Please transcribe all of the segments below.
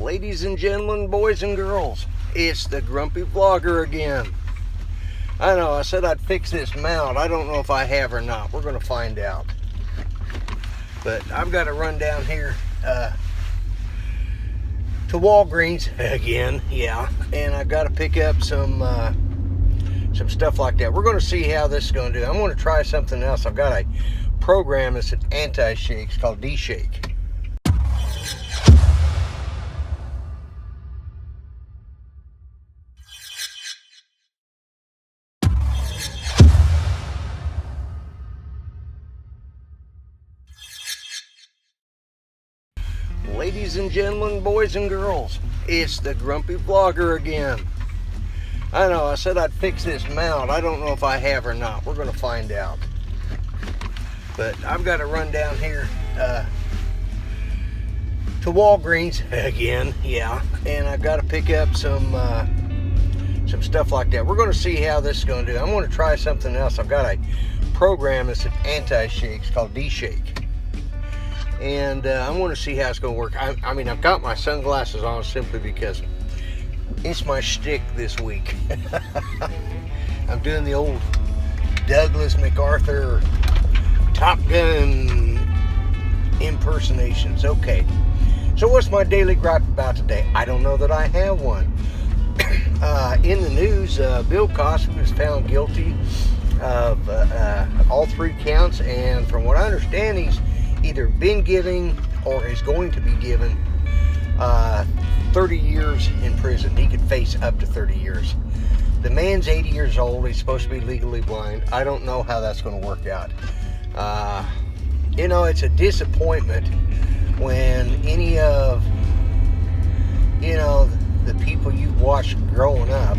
Ladies and gentlemen, boys and girls, it's the Grumpy Vlogger again. I know, I said I'd fix this mount. I don't know if I have or not. We're going to find out. But I've got to run down here to Walgreens again, yeah. And I've got to pick up some stuff like that. We're going to see how this is going to do. I'm going to try something else. I've got a program that's an anti-shake. It's called D-Shake. Ladies and gentlemen, boys and girls, it's the Grumpy Vlogger again. I know, I said I'd fix this mount. I don't know if I have or not. We're going to find out. But I've got to run down here to Walgreens again, yeah. And I've got to pick up some stuff like that. We're going to see how this is going to do. I'm going to try something else. I've got a program that's an anti-shake. It's called D-Shake. And I'm going to see how it's going to work. I mean, I've got my sunglasses on simply because it's my shtick this week. I'm doing the old Douglas MacArthur Top Gun impersonations. Okay, so what's my daily gripe about today? I don't know that I have one. In the news, Bill Cosby was found guilty of all 3 counts, and from what I understand, he's either been given or is going to be given 30 years in prison. He could face up to 30 years. The man's 80 years old. He's supposed to be legally blind. I don't know how that's going to work out. You know, it's a disappointment when any of, you know, the people you've watched growing up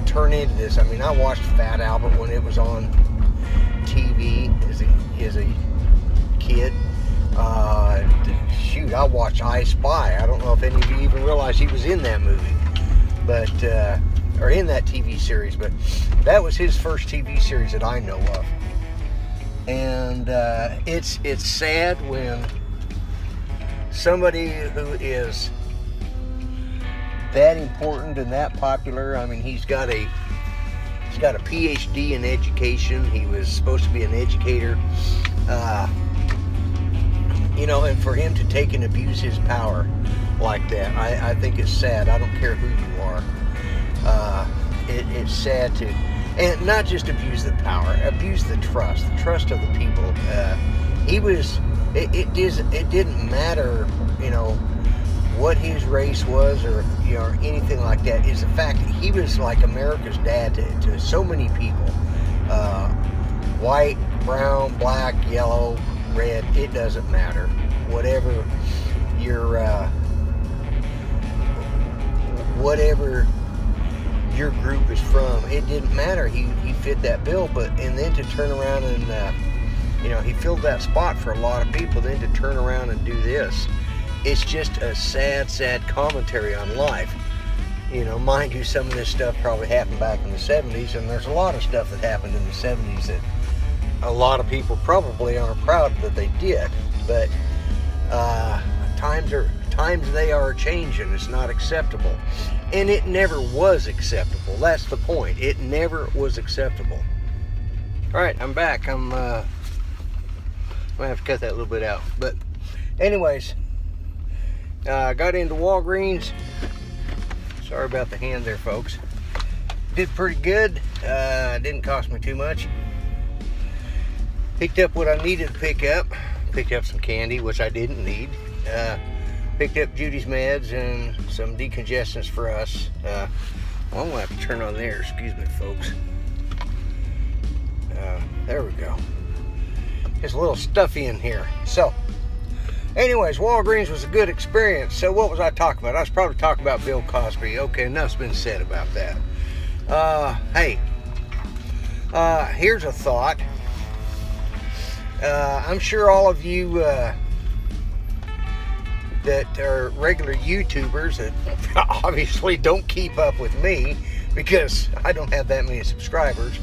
turn into this. I mean, I watched Fat Albert when it was on TV as a kid. Shoot, I watched I Spy. I don't know if any of you even realized he was in that movie, but or in that TV series, but that was his first TV series that I know of. And it's sad when somebody who is that important and that popular. I mean, he's got a PhD in education. He was supposed to be an educator. You know, and for him to take and abuse his power like that, I think it's sad. I don't care who you are. It's sad to, and not just abuse the power, abuse the trust of the people. It didn't matter, you know, what his race was or, you know, or anything like that. Is the fact that he was like America's dad to so many people. White, brown, black, yellow, red, it doesn't matter. Whatever your group is from, it didn't matter. He fit that bill, and then to turn around and you know, he filled that spot for a lot of people. Then to turn around and do this, it's just a sad commentary on life. You know, mind you, some of this stuff probably happened back in the 70s, and there's a lot of stuff that happened in the 70s that a lot of people probably aren't proud that they did, but times they are changing. It's not acceptable, and it never was acceptable. That's the point. It never was acceptable. All right, I'm back. I'm gonna have to cut that a little bit out, but anyways, got into Walgreens. Sorry about the hand there, folks. Did pretty good. Didn't cost me too much. Picked up what I needed to pick up. Picked up some candy, which I didn't need. Picked up Judy's meds and some decongestants for us. Well, I'm gonna have to turn on the air. Excuse me, folks. There we go. It's a little stuffy in here. So, anyways, Walgreens was a good experience. So what was I talking about? I was probably talking about Bill Cosby. Okay, enough's been said about that. Hey, here's a thought. I'm sure all of you that are regular YouTubers that obviously don't keep up with me because I don't have that many subscribers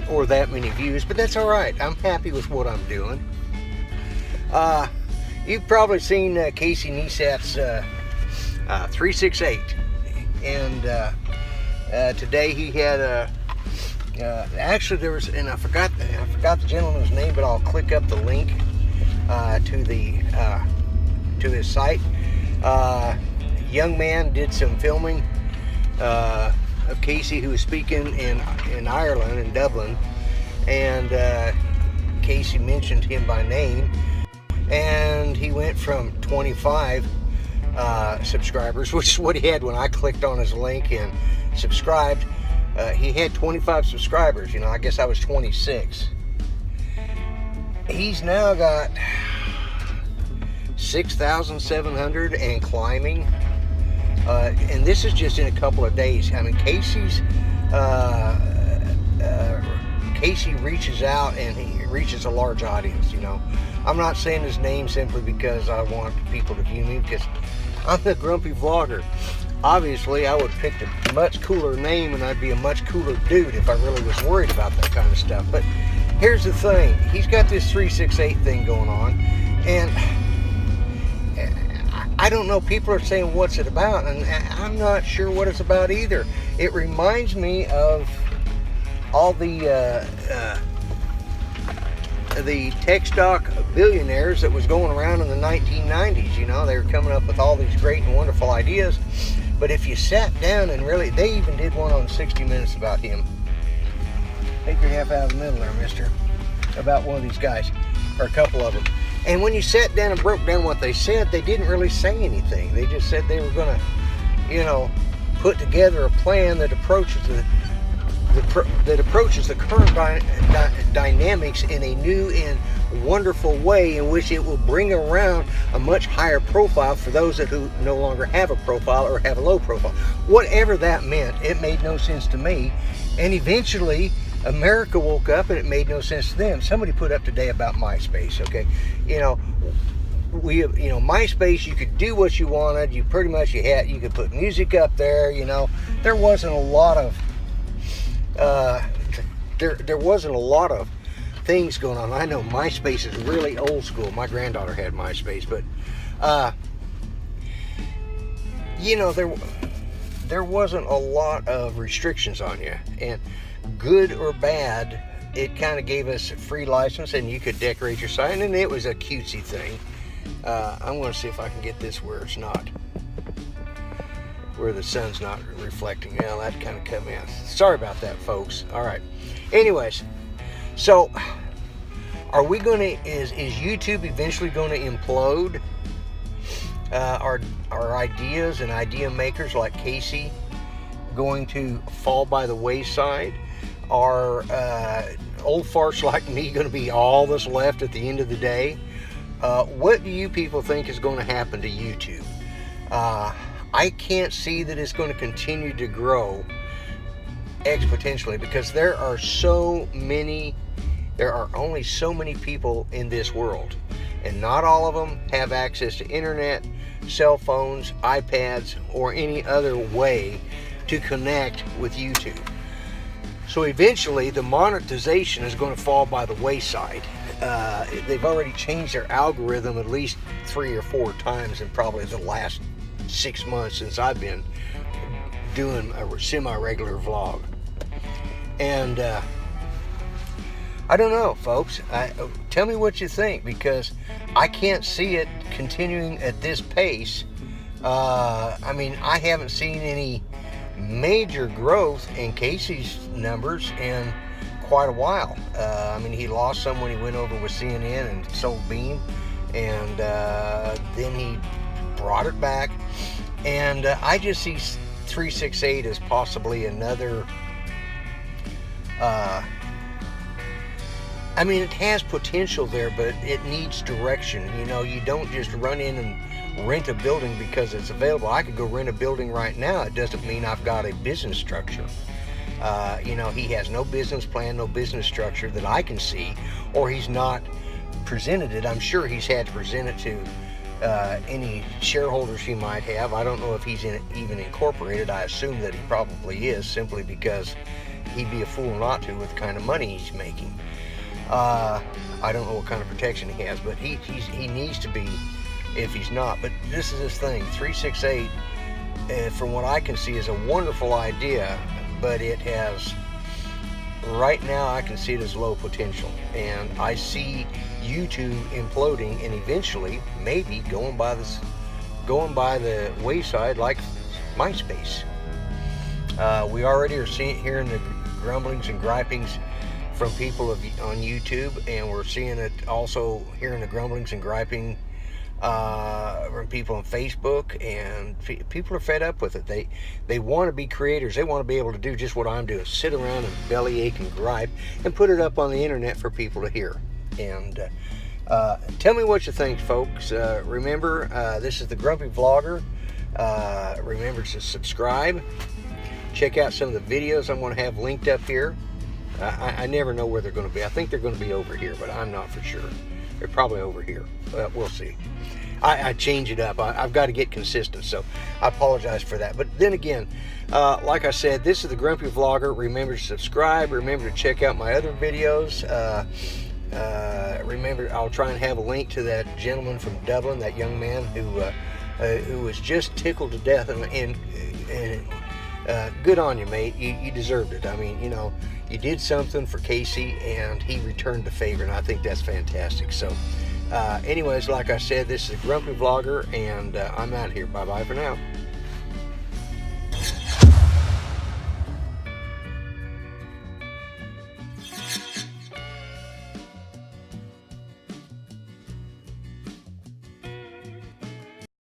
or that many views, but that's all right. I'm happy with what I'm doing. You've probably seen Casey Neistat's 368. And today he had actually there was, and I forgot the gentleman's name, but I'll click up the link to his site. Young man did some filming of Casey, who was speaking in Ireland, in Dublin, and Casey mentioned him by name, and he went from 25 subscribers, which is what he had when I clicked on his link and subscribed. He had 25 subscribers. You know, I guess I was 26. He's now got 6,700 and climbing. And this is just in a couple of days. I mean, Casey reaches out and he reaches a large audience, you know. I'm not saying his name simply because I want people to view me, because I'm the grumpy vlogger. Obviously, I would have picked a much cooler name and I'd be a much cooler dude if I really was worried about that kind of stuff. But here's the thing. He's got this 368 thing going on, and I don't know, people are saying, what's it about? And I'm not sure what it's about either. It reminds me of all the tech stock billionaires that was going around in the 1990s. You know, they were coming up with all these great and wonderful ideas. But if you sat down and really, they even did one on 60 Minutes about him. Take your half out of the middle there, mister. About one of these guys, or a couple of them. And when you sat down and broke down what they said, they didn't really say anything. They just said they were going to, you know, put together a plan that approaches the current dynamics in a new and wonderful way, in which it will bring around a much higher profile for those who no longer have a profile or have a low profile. Whatever that meant, it made no sense to me. And eventually, America woke up and it made no sense to them. Somebody put up today about MySpace, okay? You know, MySpace, you could do what you wanted. You pretty much, you could put music up there, you know. There wasn't a lot of, there wasn't a lot of things going on. I know MySpace is really old school. My granddaughter had MySpace, but, you know, there wasn't a lot of restrictions on you. And good or bad, it kind of gave us a free license, and you could decorate your site, and it was a cutesy thing. I'm going to see if I can get this where it's not, where the sun's not reflecting. Now that kind of cut me out. Sorry about that, folks. All right. Anyways, so are we going to? Is YouTube eventually going to implode? Are ideas and idea makers like Casey going to fall by the wayside? Are old farts like me going to be all that's left at the end of the day? What do you people think is going to happen to YouTube? I can't see that it's going to continue to grow exponentially, because there are only so many people in this world, and not all of them have access to internet, cell phones, iPads, or any other way to connect with YouTube. So eventually the monetization is going to fall by the wayside. They've already changed their algorithm at least 3 or 4 times in probably the last 6 months since I've been doing a semi-regular vlog. And I don't know, folks. Tell me what you think, because I can't see it continuing at this pace. I mean, I haven't seen any major growth in Casey's numbers in quite a while. I mean, he lost some when he went over with CNN and sold Beam, and then he brought it back. And I just see 368 as possibly another. I mean, it has potential there, but it needs direction. You know, you don't just run in and rent a building because it's available. I could go rent a building right now. It doesn't mean I've got a business structure. You know, he has no business plan, no business structure that I can see, or he's not presented it. I'm sure he's had to present it to any shareholders he might have. I don't know if he's even incorporated. I assume that he probably is, simply because he'd be a fool not to with the kind of money he's making. I don't know what kind of protection he has, but he needs to be, if he's not. But this is his thing. 368 from what I can see, is a wonderful idea, but it has, right now I can see it as low potential, and I see YouTube imploding and eventually maybe going by the wayside like MySpace. We already are hearing the grumblings and gripings from people on YouTube, and we're seeing it also, hearing the grumblings and griping from people on Facebook, and people are fed up with it. They want to be creators. They want to be able to do just what I'm doing, sit around and bellyache and gripe and put it up on the internet for people to hear. And tell me what you think, folks. Remember, this is the Grumpy Vlogger. Remember to subscribe. Check out some of the videos I'm going to have linked up here. I never know where they're going to be. I think they're going to be over here, but I'm not for sure. They're probably over here. We'll see. I change it up. I've got to get consistent, so I apologize for that. But then again, like I said, this is the Grumpy Vlogger. Remember to subscribe. Remember to check out my other videos. Remember, I'll try and have a link to that gentleman from Dublin, that young man who was just tickled to death, and good on you, mate. You deserved it. I mean, you know, you did something for Casey, and he returned the favor, and I think that's fantastic. So, anyways, like I said, this is the Grumpy Vlogger, and I'm out here. Bye-bye for now.